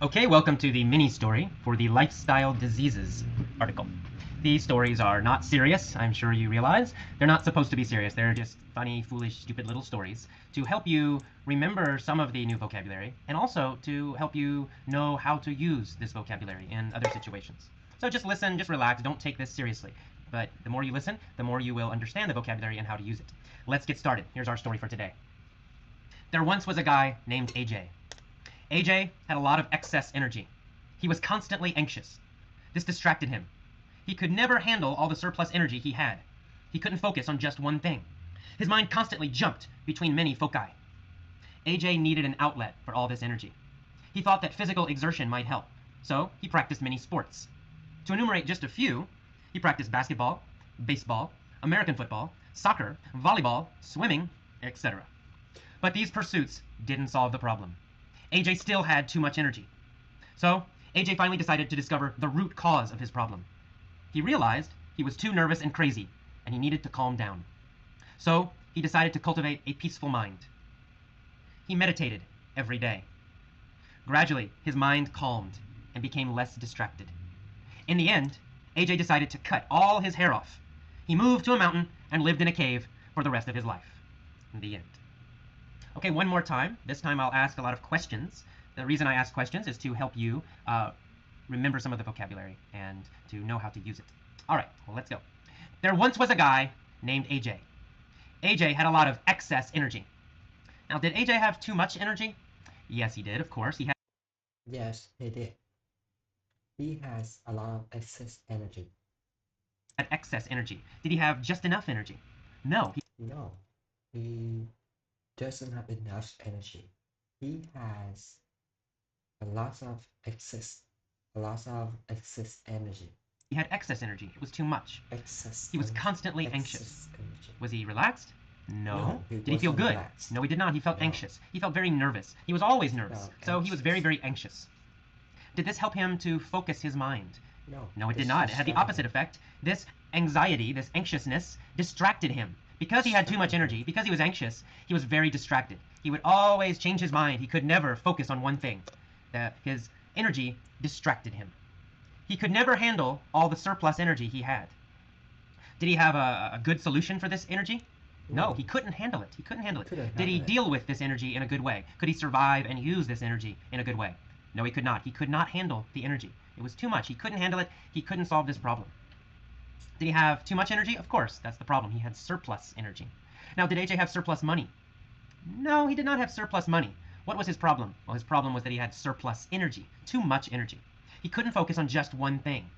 Okay, welcome to the mini story for the lifestyle diseases article. These stories are not serious, I'm sure you realize. They're not supposed to be serious. They're just funny, foolish, stupid little stories to help you remember some of the new vocabulary and also to help you know how to use this vocabulary in other situations. So just listen, just relax, don't take this seriously. But the more you listen, the more you will understand the vocabulary and how to use it. Let's get started. Here's our story for today. There once was a guy named AJ. AJ had a lot of excess energy. He was constantly anxious. This distracted him. He could never handle all the surplus energy he had. He couldn't focus on just one thing. His mind constantly jumped between many foci. AJ needed an outlet for all this energy. He thought that physical exertion might help, so he practiced many sports. To enumerate just a few, he practiced basketball, baseball, American football, soccer, volleyball, swimming, etc. But these pursuits didn't solve the problem. AJ still had too much energy. So, AJ finally decided to discover the root cause of his problem. He realized he was too nervous and crazy, and he needed to calm down. So, he decided to cultivate a peaceful mind. He meditated every day. Gradually, his mind calmed and became less distracted. In the end, AJ decided to cut all his hair off. He moved to a mountain and lived in a cave for the rest of his life. In the end. Okay, one more time. This time I'll ask a lot of questions. The reason I ask questions is to help you remember some of the vocabulary and to know how to use it. All right, well, let's go. There once was a guy named AJ. AJ had a lot of excess energy. Now, did AJ have too much energy? Yes, he did, of course. He Yes, he did. He has a lot of excess energy. had excess energy. Did he have just enough energy? No. No, he doesn't have enough energy. He has a lot of excess energy. He had excess energy. It was too much. Excess He was energy. constantly anxious. Excess energy. Was he relaxed? No. No, he Did he feel wasn't good? relaxed. No, he did not. He felt No. anxious. He felt very nervous. He was always nervous. No, So he was very, anxious. very anxious. Did this help him to focus his mind? No, No, it did it's not. It had the opposite distracting. effect. This anxiety, this anxiousness, distracted him. Because he had too much energy, because he was anxious, he was very distracted. He would always change his mind. He could never focus on one thing. His energy distracted him. He could never handle all the surplus energy he had. Did he have a good solution for this energy? No, he couldn't handle it. He couldn't handle it. Couldn't Did he handle it. deal with this energy in a good way? Could he survive and use this energy in a good way? No, he could not. He could not handle the energy. It was too much. He couldn't handle it. He couldn't solve this problem. Did he have too much energy? Of course, that's the problem. He had surplus energy. Now, did AJ have surplus money? No, he did not have surplus money. What was his problem? Well, his problem was that he had surplus energy, too much energy. He couldn't focus on just one thing.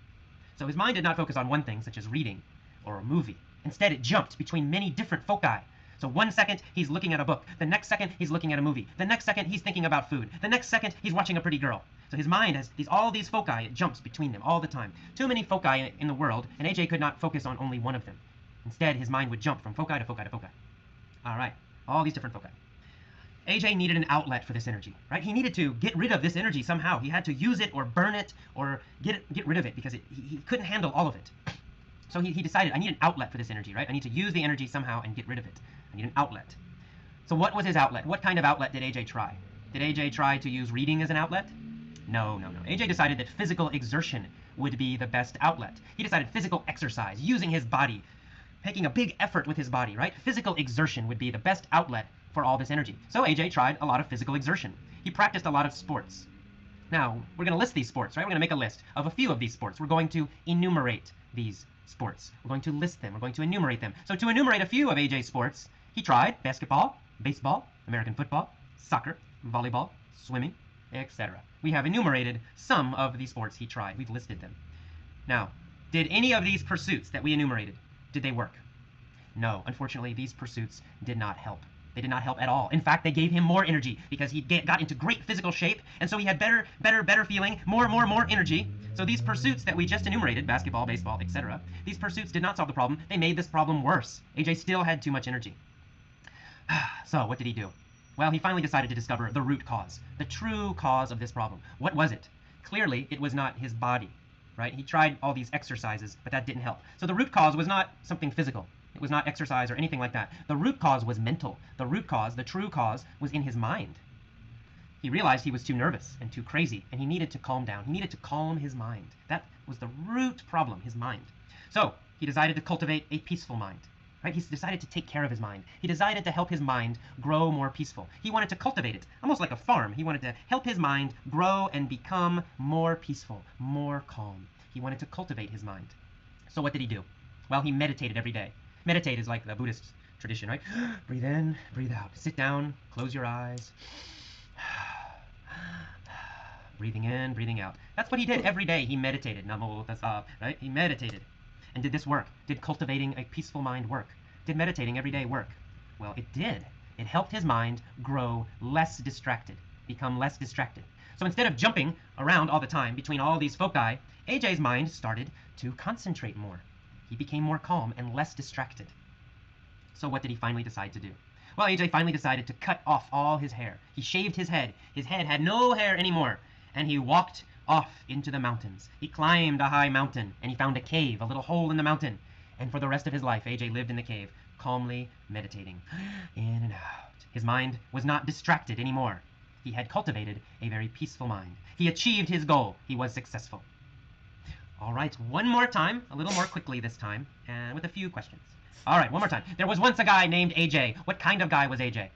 So his mind did not focus on one thing, such as reading or a movie. Instead, it jumped between many different foci. So one second, he's looking at a book. The next second, he's looking at a movie. The next second, he's thinking about food. The next second, he's watching a pretty girl. So his mind has all these foci. It jumps between them all the time. Too many foci in the world, and AJ could not focus on only one of them. Instead, his mind would jump from foci to foci to foci. All right, all these different foci. AJ needed an outlet for this energy, right? He needed to get rid of this energy somehow. He had to use it or burn it or get rid of it because he couldn't handle all of it. So he decided, I need an outlet for this energy, right? I need to use the energy somehow and get rid of it. I need an outlet. So what was his outlet? What kind of outlet did AJ try? Did AJ try to use reading as an outlet? No. AJ decided that physical exertion would be the best outlet. He decided physical exercise, using his body, making a big effort with his body, right? Physical exertion would be the best outlet for all this energy. So AJ tried a lot of physical exertion. He practiced a lot of sports. Now, we're going to list these sports, right? We're going to make a list of a few of these sports. We're going to enumerate these sports. We're going to list them. We're going to enumerate them. So to enumerate a few of AJ's sports, he tried basketball, baseball, American football, soccer, volleyball, swimming, etc. We have enumerated some of the sports he tried. We've listed them. Now, did any of these pursuits that we enumerated, did they work? No, unfortunately, these pursuits did not help. They did not help at all. In fact, they gave him more energy because he got into great physical shape, and so he had better feeling, more energy. So these pursuits that we just enumerated, basketball, baseball, etc., these pursuits did not solve the problem. They made this problem worse. AJ still had too much energy. So what did he do? Well, he finally decided to discover the root cause, the true cause of this problem. What was it? Clearly, it was not his body, right? He tried all these exercises, but that didn't help. So the root cause was not something physical. It was not exercise or anything like that. The root cause was mental. The root cause, the true cause, was in his mind. He realized he was too nervous and too crazy, and he needed to calm down. He needed to calm his mind. That was the root problem, his mind. So he decided to cultivate a peaceful mind. Right? He decided to take care of his mind. He decided to help his mind grow more peaceful. He wanted to cultivate it, almost like a farm. He wanted to help his mind grow and become more peaceful, more calm. He wanted to cultivate his mind. So what did he do? Well, he meditated every day. Meditate is like the Buddhist tradition, right? Breathe in, breathe out. Sit down, close your eyes. Breathing in, breathing out. That's what he did every day. He meditated. Namo tassa, right? He meditated. And did this work? Did cultivating a peaceful mind work? Did meditating every day work? Well, it did. It helped his mind grow less distracted, become less distracted. So instead of jumping around all the time between all these foci, AJ's mind started to concentrate more. He became more calm and less distracted. So what did he finally decide to do? Well, AJ finally decided to cut off all his hair. He shaved his head. His head had no hair anymore. And he walked off into the mountains. He climbed a high mountain, and he found a cave, a little hole in the mountain. And for the rest of his life, AJ lived in the cave, calmly meditating, in and out. His mind was not distracted anymore. He had cultivated a very peaceful mind. He achieved his goal. He was successful. All right, one more time, a little more quickly this time, and with a few questions. All right, one more time. There was once a guy named AJ. What kind of guy was AJ?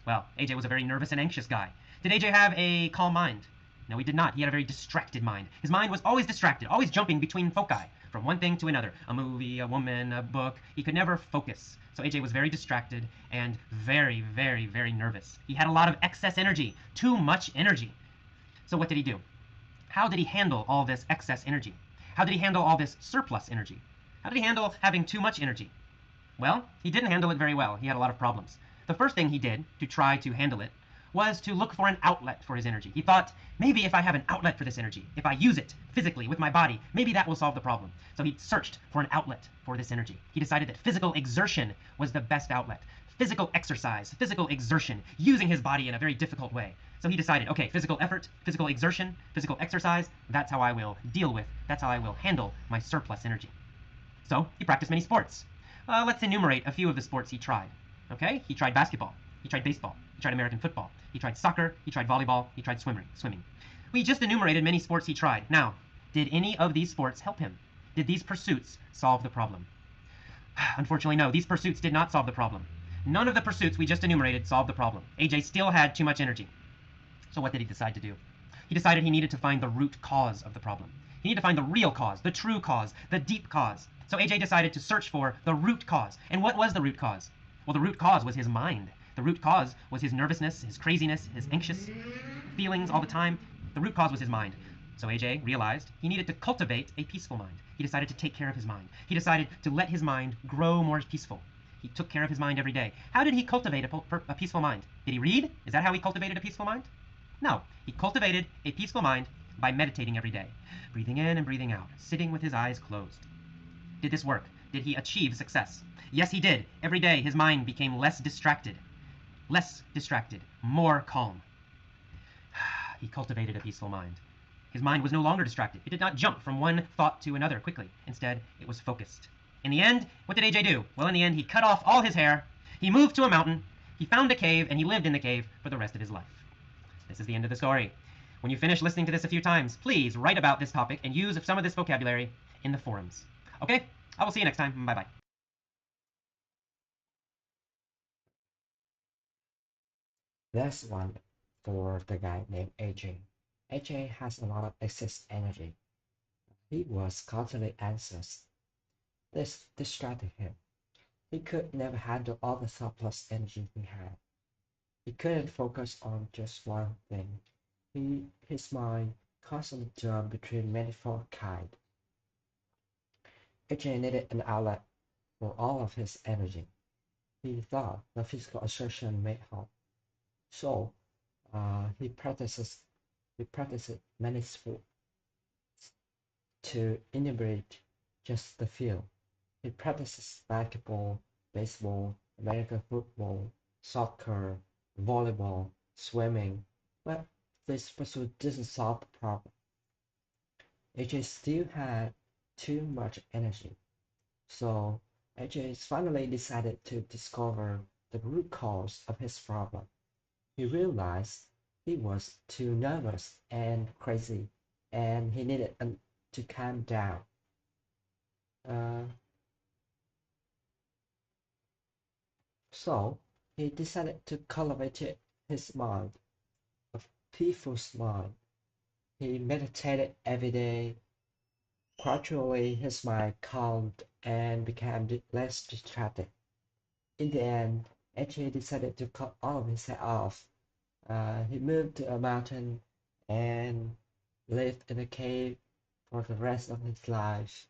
Well, AJ was a very nervous and anxious guy. Did AJ have a calm mind? No, he did not. He had a very distracted mind. His mind was always distracted, always jumping between foci, from one thing to another. A movie, a woman, a book. He could never focus. So AJ was very distracted and very, very, very nervous. He had a lot of excess energy, too much energy. So what did he do? How did he handle all this excess energy? How did he handle all this surplus energy? How did he handle having too much energy? Well, he didn't handle it very well. He had a lot of problems. The first thing he did to try to handle it was to look for an outlet for his energy. He thought, maybe if I have an outlet for this energy, if I use it physically with my body, maybe that will solve the problem. So he searched for an outlet for this energy. He decided that physical exertion was the best outlet. Physical exercise, physical exertion, using his body in a very difficult way. So he decided, okay, physical effort, physical exertion, physical exercise, that's how I will deal with, that's how I will handle my surplus energy. So he practiced many sports. Let's enumerate a few of the sports he tried. Okay, he tried basketball, he tried baseball, he tried American football, he tried soccer, he tried volleyball, he tried swimming. We just enumerated many sports he tried. Now, did any of these sports help him? Did these pursuits solve the problem? Unfortunately, no. These pursuits did not solve the problem. None of the pursuits we just enumerated solved the problem. AJ still had too much energy. So what did he decide to do? He decided he needed to find the root cause of the problem. He needed to find the real cause, the true cause, the deep cause. So AJ decided to search for the root cause. And what was the root cause? Well, the root cause was his mind. The root cause was his nervousness, his craziness, his anxious feelings all the time. The root cause was his mind. So AJ realized he needed to cultivate a peaceful mind. He decided to take care of his mind. He decided to let his mind grow more peaceful. He took care of his mind every day. How did he cultivate a peaceful mind? Did he read? Is that how he cultivated a peaceful mind? No. He cultivated a peaceful mind by meditating every day. Breathing in and breathing out. Sitting with his eyes closed. Did this work? Did he achieve success? Yes, he did. Every day his mind became less distracted. Less distracted. More calm. He cultivated a peaceful mind. His mind was no longer distracted. It did not jump from one thought to another quickly. Instead, it was focused. In the end, what did AJ do? Well, in the end, he cut off all his hair. He moved to a mountain. He found a cave, and he lived in the cave for the rest of his life. This is the end of the story. When you finish listening to this a few times, please write about this topic and use some of this vocabulary in the forums. Okay? I will see you next time. Bye-bye. That's one for the guy named AJ. AJ has a lot of excess energy. He was constantly anxious. This distracted him. He could never handle all the surplus energy he had. He couldn't focus on just one thing. His mind constantly jumped between manifold kinds. AJ needed an outlet for all of his energy. He thought the physical exertion may help. So he practiced many sports to enumerate just the few. He practices basketball, baseball, American football, soccer, volleyball, swimming, but this pursuit didn't solve the problem. AJ still had too much energy, so AJ finally decided to discover the root cause of his problem. He realized He was too nervous and crazy, and he needed to calm down. Uh, so he decided to cultivate his mind, a peaceful mind. He meditated every day. Gradually, his mind calmed and became less distracted. In the end, H.A. decided to cut all of his hair off. He moved to a mountain and lived in a cave for the rest of his life.